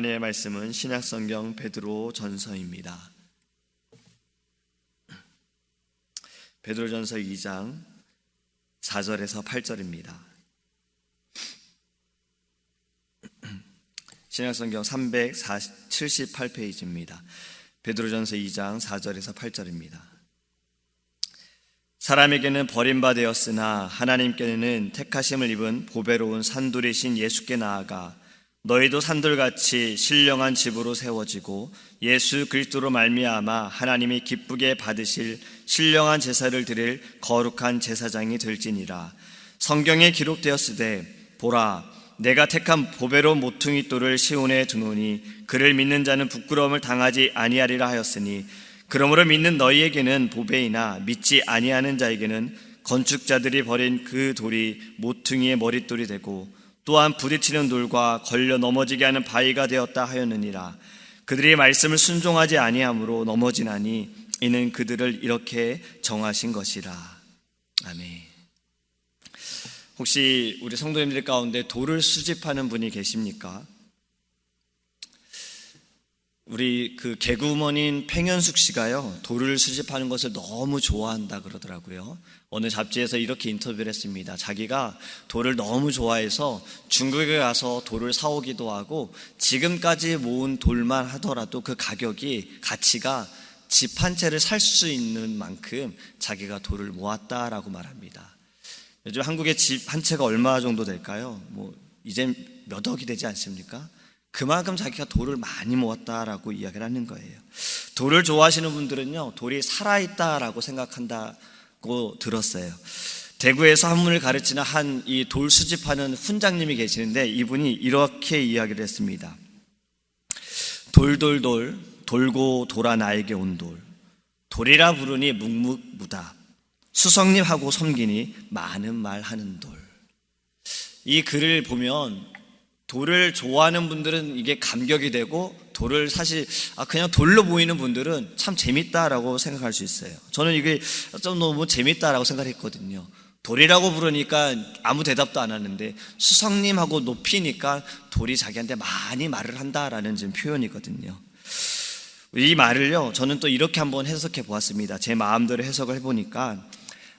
하나님의 말씀은 신약성경 베드로전서입니다. 베드로전서 2장 4절에서 8절입니다. 신약성경 378페이지입니다. 베드로전서 2장 4절에서 8절입니다. 사람에게는 버림받았으나 하나님께는 택하심을 입은 보배로운 산돌이신 예수께 나아가 너희도 산돌같이 신령한 집으로 세워지고 예수 그리스도로 말미암아 하나님이 기쁘게 받으실 신령한 제사를 드릴 거룩한 제사장이 될지니라. 성경에 기록되었으되 보라 내가 택한 보배로운 모퉁이 돌을 시온에 두노니 그를 믿는 자는 부끄러움을 당하지 아니하리라 하였으니 그러므로 믿는 너희에게는 보배이나 믿지 아니하는 자에게는 건축자들이 버린 그 돌이 모퉁이의 머릿돌이 되고 또한 부딪히는 돌과 걸려 넘어지게 하는 바위가 되었다 하였느니라. 그들이 말씀을 순종하지 아니함으로 넘어지나니 이는 그들을 이렇게 정하신 것이라. 아멘. 혹시 우리 성도님들 가운데 돌을 수집하는 분이 계십니까? 우리 그 개그우먼인 팽현숙 씨가요, 돌을 수집하는 것을 너무 좋아한다 그러더라고요. 어느 잡지에서 이렇게 인터뷰를 했습니다. 자기가 돌을 너무 좋아해서 중국에 가서 돌을 사오기도 하고 지금까지 모은 돌만 하더라도 그 가치가 집 한 채를 살 수 있는 만큼 자기가 돌을 모았다라고 말합니다. 요즘 한국의 집 한 채가 얼마 정도 될까요? 이젠 몇 억이 되지 않습니까? 그만큼 자기가 돌을 많이 모았다라고 이야기를 하는 거예요. 돌을 좋아하시는 분들은요, 돌이 살아있다라고 생각한다고 들었어요. 대구에서 한문을 가르치는 한 이 돌 수집하는 훈장님이 계시는데 이분이 이렇게 이야기를 했습니다. 돌돌돌 돌고 돌아 나에게 온 돌, 돌이라 부르니 묵묵무답, 수성님하고 섬기니 많은 말 하는 돌. 이 글을 보면 돌을 좋아하는 분들은 이게 감격이 되고 돌을 사실 그냥 돌로 보이는 분들은 참 재밌다라고 생각할 수 있어요. 저는 이게 좀 너무 재밌다라고 생각했거든요. 돌이라고 부르니까 아무 대답도 안 하는데 수성님하고 높이니까 돌이 자기한테 많이 말을 한다라는 지금 표현이거든요. 이 말을요, 저는 또 이렇게 한번 해석해 보았습니다. 제 마음대로 해석을 해보니까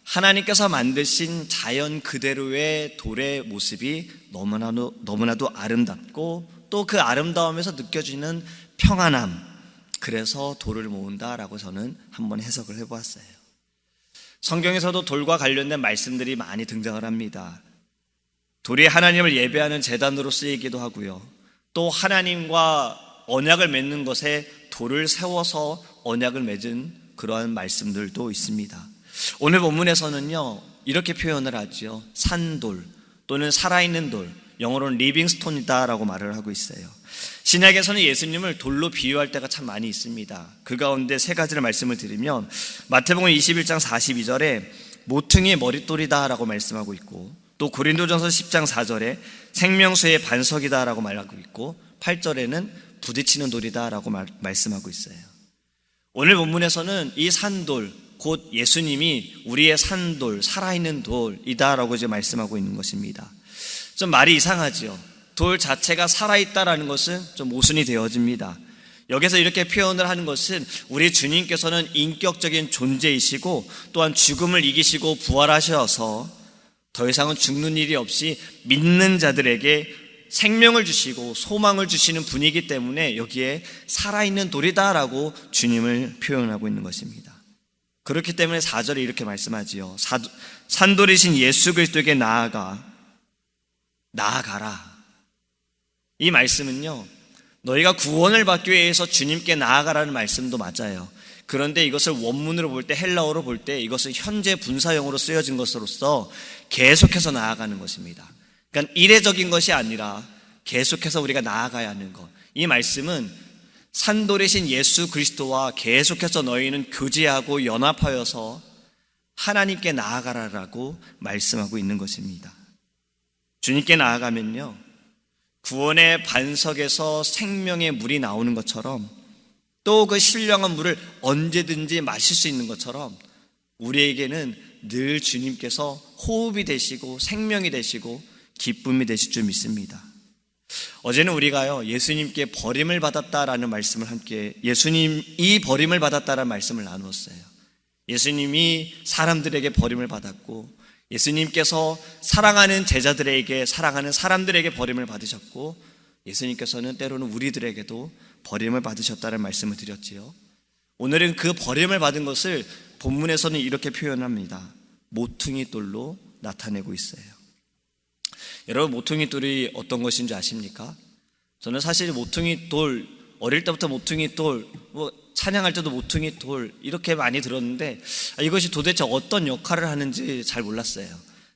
하나님께서 만드신 자연 그대로의 돌의 모습이 너무나도 아름답고 또 그 아름다움에서 느껴지는 평안함, 그래서 돌을 모은다라고 저는 한번 해석을 해보았어요. 성경에서도 돌과 관련된 말씀들이 많이 등장을 합니다. 돌이 하나님을 예배하는 제단으로 쓰이기도 하고요, 또 하나님과 언약을 맺는 것에 돌을 세워서 언약을 맺은 그러한 말씀들도 있습니다. 오늘 본문에서는요, 이렇게 표현을 하죠. 산돌 또는 살아있는 돌, 영어로는 리빙스톤이다 라고 말을 하고 있어요. 신약에서는 예수님을 돌로 비유할 때가 참 많이 있습니다. 그 가운데 세 가지를 말씀을 드리면 마태복음 21장 42절에 모퉁이의 머릿돌이다 라고 말씀하고 있고, 또 고린도전서 10장 4절에 생명수의 반석이다 라고 말하고 있고, 8절에는 부딪히는 돌이다 라고 말씀하고 있어요. 오늘 본문에서는 이 산돌, 곧 예수님이 우리의 산돌, 살아있는 돌이다라고 이제 말씀하고 있는 것입니다. 좀 말이 이상하죠. 돌 자체가 살아있다라는 것은 좀 모순이 되어집니다. 여기서 이렇게 표현을 하는 것은 우리 주님께서는 인격적인 존재이시고 또한 죽음을 이기시고 부활하셔서 더 이상은 죽는 일이 없이 믿는 자들에게 생명을 주시고 소망을 주시는 분이기 때문에 여기에 살아있는 돌이다라고 주님을 표현하고 있는 것입니다. 그렇기 때문에 4절에 이렇게 말씀하지요. 산돌이신 예수 그리스도에게 나아가라. 이 말씀은요, 너희가 구원을 받기 위해서 주님께 나아가라는 말씀도 맞아요. 그런데 이것을 원문으로 볼 때, 헬라어로 볼 때 이것은 현재 분사형으로 쓰여진 것으로서 계속해서 나아가는 것입니다. 그러니까 이례적인 것이 아니라 계속해서 우리가 나아가야 하는 것. 이 말씀은 산돌이신 예수 그리스도와 계속해서 너희는 교제하고 연합하여서 하나님께 나아가라라고 말씀하고 있는 것입니다. 주님께 나아가면요, 구원의 반석에서 생명의 물이 나오는 것처럼 또 그 신령한 물을 언제든지 마실 수 있는 것처럼 우리에게는 늘 주님께서 호흡이 되시고 생명이 되시고 기쁨이 되실 줄 믿습니다. 어제는 우리가요, 예수님께 버림을 받았다라는 말씀을 함께, 예수님이 버림을 받았다라는 말씀을 나누었어요. 예수님이 사람들에게 버림을 받았고, 예수님께서 사랑하는 제자들에게, 사랑하는 사람들에게 버림을 받으셨고, 예수님께서는 때로는 우리들에게도 버림을 받으셨다는 말씀을 드렸지요. 오늘은 그 버림을 받은 것을 본문에서는 이렇게 표현합니다. 모퉁이 돌로 나타내고 있어요. 여러분, 모퉁이 돌이 어떤 것인지 아십니까? 저는 사실 모퉁이 돌, 어릴 때부터 모퉁이 돌, 찬양할 때도 모퉁이 돌 이렇게 많이 들었는데 이것이 도대체 어떤 역할을 하는지 잘 몰랐어요.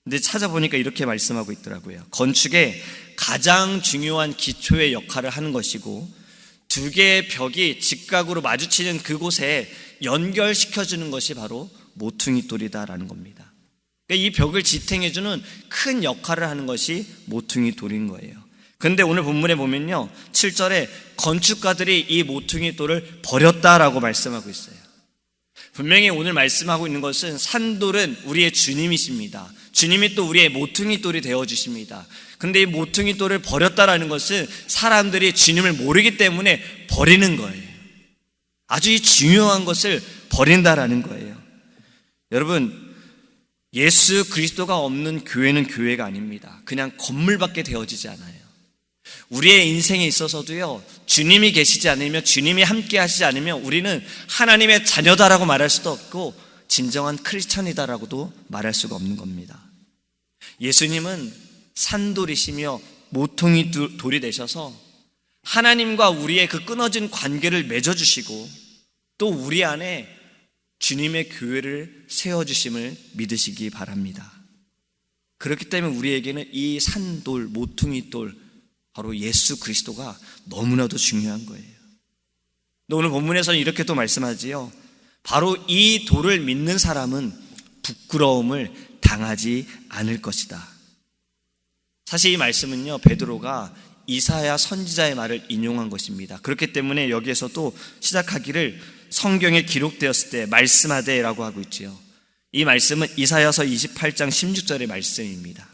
근데 찾아보니까 이렇게 말씀하고 있더라고요. 건축의 가장 중요한 기초의 역할을 하는 것이고, 두 개의 벽이 직각으로 마주치는 그곳에 연결시켜주는 것이 바로 모퉁이 돌이다라는 겁니다. 이 벽을 지탱해주는 큰 역할을 하는 것이 모퉁이 돌인 거예요. 그런데 오늘 본문에 보면요, 7절에 건축가들이 이 모퉁이 돌을 버렸다라고 말씀하고 있어요. 분명히 오늘 말씀하고 있는 것은 산돌은 우리의 주님이십니다. 주님이 또 우리의 모퉁이 돌이 되어주십니다. 그런데 이 모퉁이 돌을 버렸다라는 것은 사람들이 주님을 모르기 때문에 버리는 거예요. 아주 중요한 것을 버린다라는 거예요. 여러분, 예수 그리스도가 없는 교회는 교회가 아닙니다. 그냥 건물밖에 되어지지 않아요. 우리의 인생에 있어서도요, 주님이 계시지 않으면, 주님이 함께 하시지 않으면 우리는 하나님의 자녀다라고 말할 수도 없고 진정한 크리스찬이다라고도 말할 수가 없는 겁니다. 예수님은 산돌이시며 모퉁이 돌이 되셔서 하나님과 우리의 그 끊어진 관계를 맺어주시고, 또 우리 안에 주님의 교회를 세워주심을 믿으시기 바랍니다. 그렇기 때문에 우리에게는 이 산돌, 모퉁이 돌, 바로 예수 그리스도가 너무나도 중요한 거예요. 오늘 본문에서는 이렇게 또 말씀하지요. 바로 이 돌을 믿는 사람은 부끄러움을 당하지 않을 것이다. 사실 이 말씀은요, 베드로가 이사야 선지자의 말을 인용한 것입니다. 그렇기 때문에 여기에서도 시작하기를 성경에 기록되었을 때 말씀하되라고 하고 있지요. 이 말씀은 이사야서 28장 16절의 말씀입니다.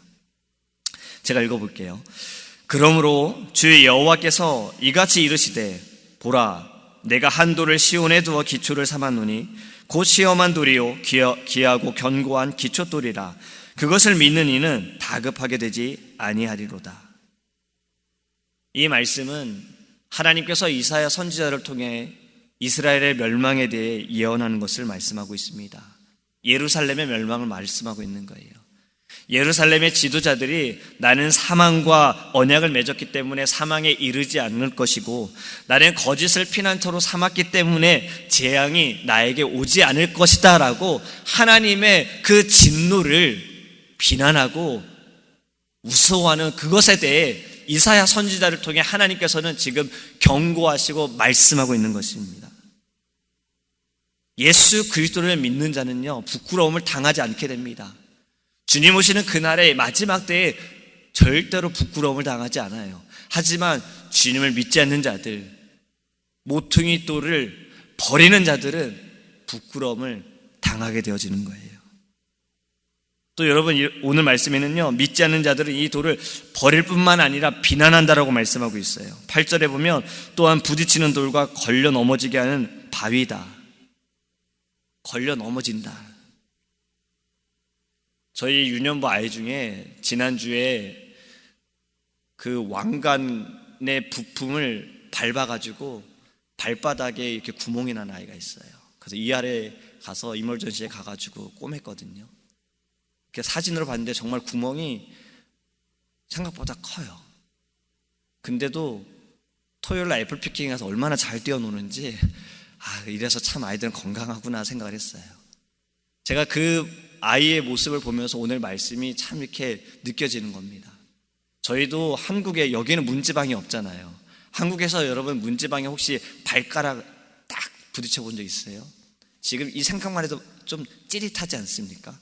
제가 읽어볼게요. 그러므로 주 여호와께서 이같이 이르시되, 보라, 내가 한 돌을 시온에 두어 기초를 삼았노니 곧 시험한 돌이요 귀하고 견고한 기초돌이라. 그것을 믿는 이는 다급하게 되지 아니하리로다. 이 말씀은 하나님께서 이사야 선지자를 통해 이스라엘의 멸망에 대해 예언하는 것을 말씀하고 있습니다. 예루살렘의 멸망을 말씀하고 있는 거예요. 예루살렘의 지도자들이 나는 사망과 언약을 맺었기 때문에 사망에 이르지 않을 것이고, 나는 거짓을 피난처로 삼았기 때문에 재앙이 나에게 오지 않을 것이다 라고 하나님의 그 진노를 비난하고 우스워하는 그것에 대해 이사야 선지자를 통해 하나님께서는 지금 경고하시고 말씀하고 있는 것입니다. 예수 그리스도를 믿는 자는요, 부끄러움을 당하지 않게 됩니다. 주님 오시는 그날의 마지막 때에 절대로 부끄러움을 당하지 않아요. 하지만 주님을 믿지 않는 자들, 모퉁이 돌을 버리는 자들은 부끄러움을 당하게 되어지는 거예요. 또 여러분, 오늘 말씀에는요, 믿지 않는 자들은 이 돌을 버릴 뿐만 아니라 비난한다라고 말씀하고 있어요. 8절에 보면 또한 부딪히는 돌과 걸려 넘어지게 하는 바위다. 걸려 넘어진다. 저희 유년부 아이 중에 지난주에 그 왕관의 부품을 밟아가지고 발바닥에 이렇게 구멍이 난 아이가 있어요. 그래서 이 아래 가서 이멀전시에 가가지고 꿰맸거든요. 이렇게 사진으로 봤는데 정말 구멍이 생각보다 커요. 근데도 토요일날 애플피킹에 가서 얼마나 잘 뛰어노는지, 이래서 참 아이들은 건강하구나 생각을 했어요. 제가 그 아이의 모습을 보면서 오늘 말씀이 참 이렇게 느껴지는 겁니다. 저희도 한국에, 여기는 문지방이 없잖아요. 한국에서 여러분 문지방에 혹시 발가락 딱 부딪혀 본 적 있어요? 지금 이 생각만 해도 좀 찌릿하지 않습니까?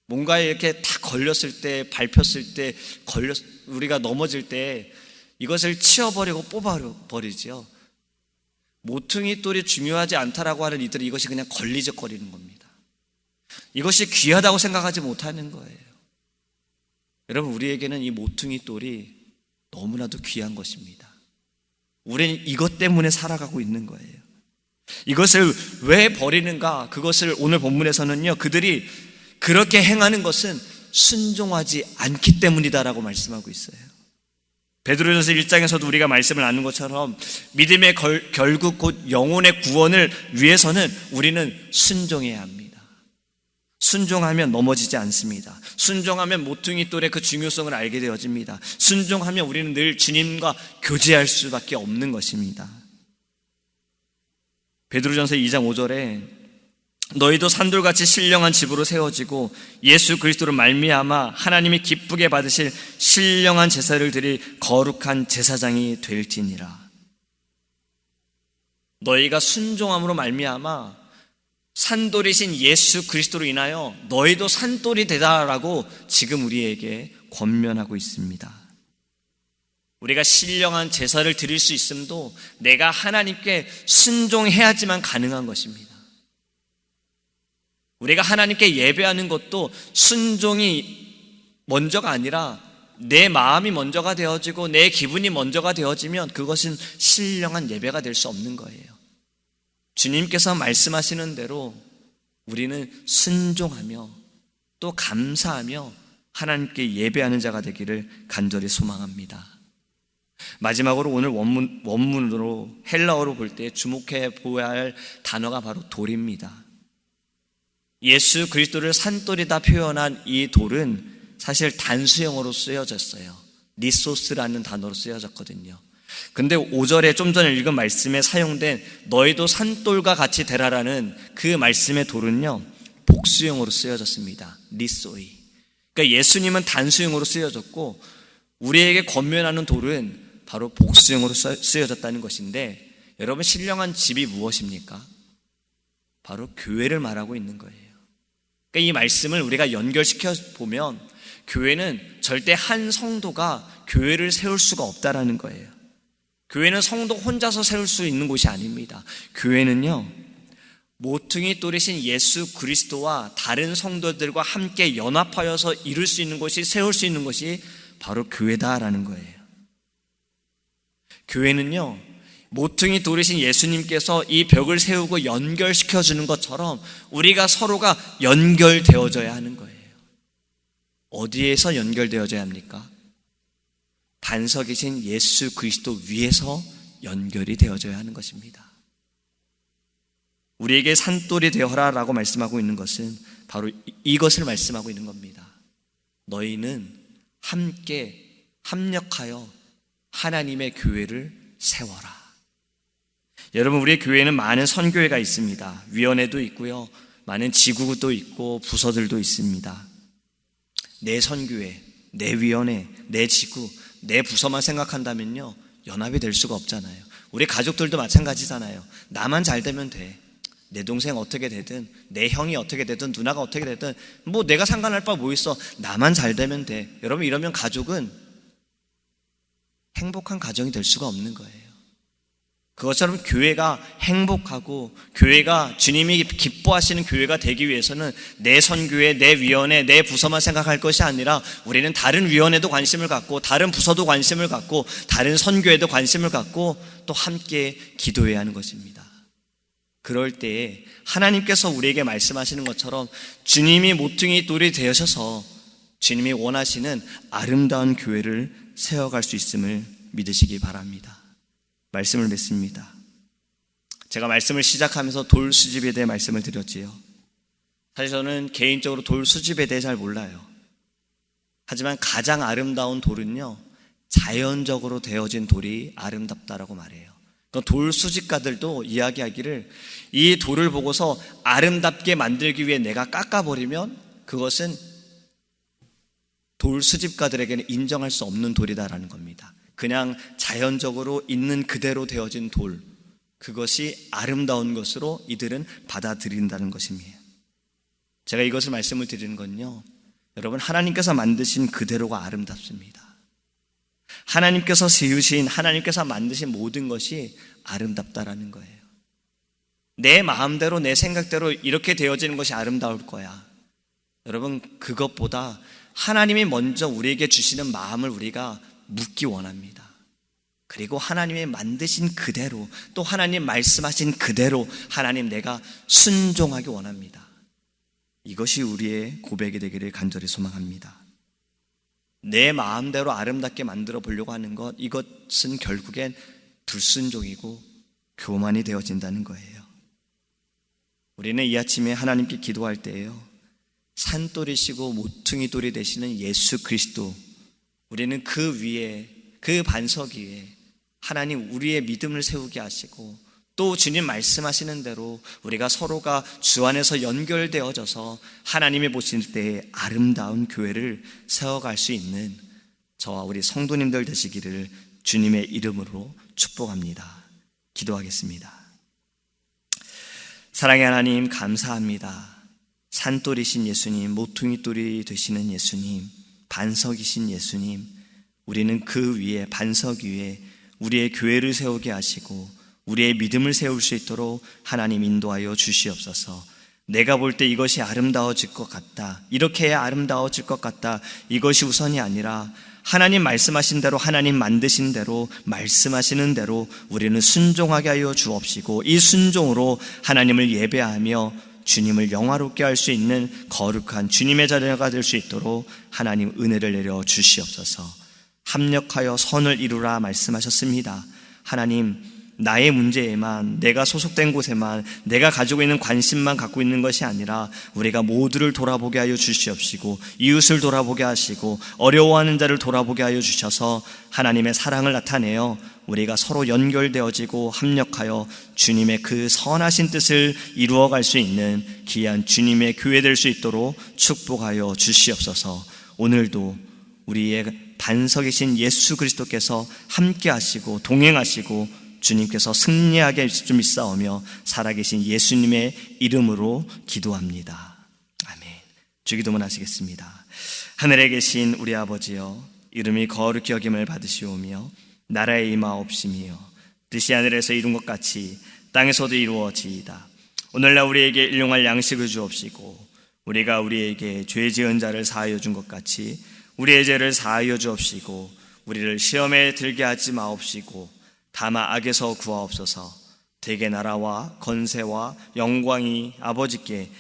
뭔가에 이렇게 딱 걸렸을 때, 밟혔을 때, 우리가 넘어질 때 이것을 치워버리고 뽑아버리죠. 모퉁이 돌이 중요하지 않다라고 하는 이들은 이것이 그냥 걸리적거리는 겁니다. 이것이 귀하다고 생각하지 못하는 거예요. 여러분, 우리에게는 이 모퉁이 돌이 너무나도 귀한 것입니다. 우리는 이것 때문에 살아가고 있는 거예요. 이것을 왜 버리는가? 그것을 오늘 본문에서는요, 그들이 그렇게 행하는 것은 순종하지 않기 때문이다라고 말씀하고 있어요. 베드로전서 1장에서도 우리가 말씀을 나눈 것처럼 믿음의 결국 곧 영혼의 구원을 위해서는 우리는 순종해야 합니다. 순종하면 넘어지지 않습니다. 순종하면 모퉁이 돌의 그 중요성을 알게 되어집니다. 순종하면 우리는 늘 주님과 교제할 수밖에 없는 것입니다. 베드로전서 2장 5절에 너희도 산돌같이 신령한 집으로 세워지고 예수 그리스도로 말미암아 하나님이 기쁘게 받으실 신령한 제사를 드릴 거룩한 제사장이 될지니라. 너희가 순종함으로 말미암아 산돌이신 예수 그리스도로 인하여 너희도 산돌이 되다라고 지금 우리에게 권면하고 있습니다. 우리가 신령한 제사를 드릴 수 있음도 내가 하나님께 순종해야지만 가능한 것입니다. 우리가 하나님께 예배하는 것도 순종이 먼저가 아니라 내 마음이 먼저가 되어지고 내 기분이 먼저가 되어지면 그것은 신령한 예배가 될 수 없는 거예요. 주님께서 말씀하시는 대로 우리는 순종하며 또 감사하며 하나님께 예배하는 자가 되기를 간절히 소망합니다. 마지막으로 오늘 원문으로 헬라어로 볼 때 주목해 보아야 할 단어가 바로 돌입니다. 예수 그리스도를 산돌이다 표현한 이 돌은 사실 단수형으로 쓰여졌어요. 리소스라는 단어로 쓰여졌거든요. 근데 5절에 좀 전에 읽은 말씀에 사용된 너희도 산돌과 같이 되라라는 그 말씀의 돌은요, 복수형으로 쓰여졌습니다. 리소이. 그러니까 예수님은 단수형으로 쓰여졌고 우리에게 권면하는 돌은 바로 복수형으로 쓰여졌다는 것인데, 여러분 신령한 집이 무엇입니까? 바로 교회를 말하고 있는 거예요. 그러니까 이 말씀을 우리가 연결시켜 보면 교회는 절대 한 성도가 교회를 세울 수가 없다라는 거예요. 교회는 성도 혼자서 세울 수 있는 곳이 아닙니다. 교회는요, 모퉁이 돌이신 예수 그리스도와 다른 성도들과 함께 연합하여서 이룰 수 있는 곳이, 세울 수 있는 곳이 바로 교회다라는 거예요. 교회는요, 모퉁이 돌이신 예수님께서 이 벽을 세우고 연결시켜 주는 것처럼 우리가 서로가 연결되어져야 하는 거예요. 어디에서 연결되어져야 합니까? 반석이신 예수 그리스도 위에서 연결이 되어져야 하는 것입니다. 우리에게 산돌이 되어라라고 말씀하고 있는 것은 바로 이것을 말씀하고 있는 겁니다. 너희는 함께 합력하여 하나님의 교회를 세워라. 여러분, 우리의 교회는 많은 선교회가 있습니다. 위원회도 있고요, 많은 지구도 있고 부서들도 있습니다. 내 선교회, 내 위원회, 내 지구, 내 부서만 생각한다면요, 연합이 될 수가 없잖아요. 우리 가족들도 마찬가지잖아요. 나만 잘 되면 돼. 내 동생 어떻게 되든, 내 형이 어떻게 되든, 누나가 어떻게 되든, 뭐 내가 상관할 바 뭐 있어. 나만 잘 되면 돼. 여러분, 이러면 가족은 행복한 가정이 될 수가 없는 거예요. 그것처럼 교회가 행복하고 교회가 주님이 기뻐하시는 교회가 되기 위해서는 내 선교회, 내 위원회, 내 부서만 생각할 것이 아니라 우리는 다른 위원회도 관심을 갖고 다른 부서도 관심을 갖고 다른 선교회도 관심을 갖고 또 함께 기도해야 하는 것입니다. 그럴 때에 하나님께서 우리에게 말씀하시는 것처럼 주님이 모퉁이 돌이 되셔서 주님이 원하시는 아름다운 교회를 세워갈 수 있음을 믿으시기 바랍니다. 말씀을 맺습니다. 제가 말씀을 시작하면서 돌 수집에 대해 말씀을 드렸지요. 사실 저는 개인적으로 돌 수집에 대해 잘 몰라요. 하지만 가장 아름다운 돌은요, 자연적으로 되어진 돌이 아름답다라고 말해요. 돌 수집가들도 이야기하기를 이 돌을 보고서 아름답게 만들기 위해 내가 깎아버리면 그것은 돌 수집가들에게는 인정할 수 없는 돌이다라는 겁니다. 그냥 자연적으로 있는 그대로 되어진 돌, 그것이 아름다운 것으로 이들은 받아들인다는 것입니다. 제가 이것을 말씀을 드리는 건요, 여러분, 하나님께서 만드신 그대로가 아름답습니다. 하나님께서 세우신, 하나님께서 만드신 모든 것이 아름답다라는 거예요. 내 마음대로, 내 생각대로 이렇게 되어지는 것이 아름다울 거야. 여러분, 그것보다 하나님이 먼저 우리에게 주시는 마음을 우리가 묻기 원합니다. 그리고 하나님의 만드신 그대로, 또 하나님 말씀하신 그대로 하나님 내가 순종하기 원합니다. 이것이 우리의 고백이 되기를 간절히 소망합니다. 내 마음대로 아름답게 만들어 보려고 하는 것, 이것은 결국엔 불순종이고 교만이 되어진다는 거예요. 우리는 이 아침에 하나님께 기도할 때에요, 산돌이시고 모퉁이돌이 되시는 예수 그리스도, 우리는 그 위에, 그 반석 위에 하나님 우리의 믿음을 세우게 하시고, 또 주님 말씀하시는 대로 우리가 서로가 주 안에서 연결되어져서 하나님이 보실 때에 아름다운 교회를 세워갈 수 있는 저와 우리 성도님들 되시기를 주님의 이름으로 축복합니다. 기도하겠습니다. 사랑의 하나님, 감사합니다. 산돌이신 예수님, 모퉁이돌이 되시는 예수님, 반석이신 예수님, 우리는 그 위에, 반석 위에 우리의 교회를 세우게 하시고 우리의 믿음을 세울 수 있도록 하나님 인도하여 주시옵소서. 내가 볼 때 이것이 아름다워질 것 같다, 이렇게 해야 아름다워질 것 같다, 이것이 우선이 아니라 하나님 말씀하신 대로, 하나님 만드신 대로, 말씀하시는 대로 우리는 순종하게 하여 주옵시고, 이 순종으로 하나님을 예배하며 주님을 영화롭게 할 수 있는 거룩한 주님의 자녀가 될 수 있도록 하나님 은혜를 내려 주시옵소서. 합력하여 선을 이루라 말씀하셨습니다. 하나님, 나의 문제에만, 내가 소속된 곳에만, 내가 가지고 있는 관심만 갖고 있는 것이 아니라 우리가 모두를 돌아보게 하여 주시옵시고, 이웃을 돌아보게 하시고, 어려워하는 자를 돌아보게 하여 주셔서 하나님의 사랑을 나타내어 우리가 서로 연결되어지고 합력하여 주님의 그 선하신 뜻을 이루어갈 수 있는 귀한 주님의 교회 될 수 있도록 축복하여 주시옵소서. 오늘도 우리의 반석이신 예수 그리스도께서 함께 하시고 동행하시고 주님께서 승리하게 좀 있사오며 살아계신 예수님의 이름으로 기도합니다. 아멘. 주기도문 하시겠습니다. 하늘에 계신 우리 아버지여, 이름이 거룩히 여김을 받으시오며 나라의 임하옵시며 뜻이 하늘에서 이룬 것 같이 땅에서도 이루어지이다. 오늘날 우리에게 일용할 양식을 주옵시고, 우리가 우리에게 죄 지은 자를 사하여 준 것 같이 우리의 죄를 사하여 주옵시고, 우리를 시험에 들게 하지 마옵시고 다만 악에서 구하옵소서. 대개 나라와 건세와 영광이 아버지께